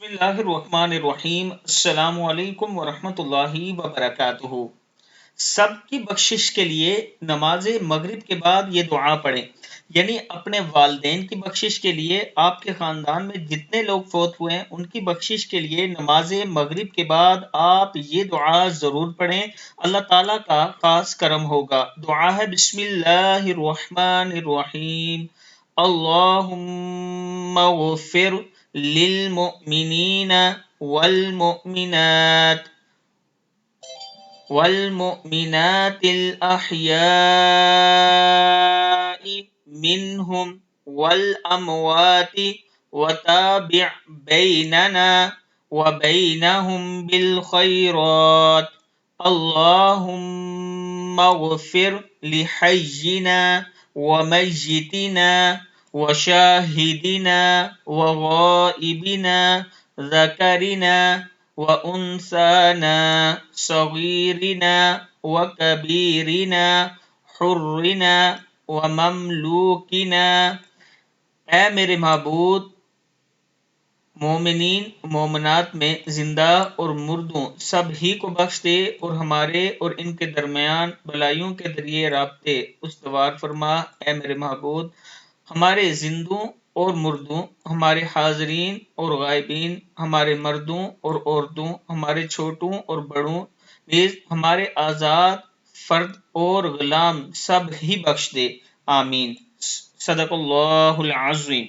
بسم اللہ الرحمن الرحیم، السلام علیکم ورحمۃ اللہ وبرکاتہ۔ سب کی بخشش کے لیے نماز مغرب کے بعد یہ دعا پڑھیں، یعنی اپنے والدین کی بخشش کے لیے، آپ کے خاندان میں جتنے لوگ فوت ہوئے ہیں ان کی بخشش کے لیے نماز مغرب کے بعد آپ یہ دعا ضرور پڑھیں، اللہ تعالیٰ کا خاص کرم ہوگا۔ دعا ہے بسم اللہ الرحمن الرحیم، اللہم اغفر للمؤمنین والمؤمنات الأحياء منهم والأموات وتابع بيننا وبينهم بالخيرات، اللهم اغفر لحينا وميتنا وشاهدنا وغائبنا ذكرنا وأنثانا صغيرنا وكبيرنا حرنا ومملوكنا۔ اے میرے معبود، مومنین مومنات میں زندہ اور مردوں سب ہی کو بخش دے، اور ہمارے اور ان کے درمیان بلائیوں کے ذریعے رابطے استوار فرما۔ اے میرے معبود، ہمارے زندوں اور مردوں، ہمارے حاضرین اور غائبین، ہمارے مردوں اور عورتوں، ہمارے چھوٹوں اور بڑوں، نیز ہمارے آزاد فرد اور غلام سب ہی بخش دے، آمین۔ صدق اللہ العظیم۔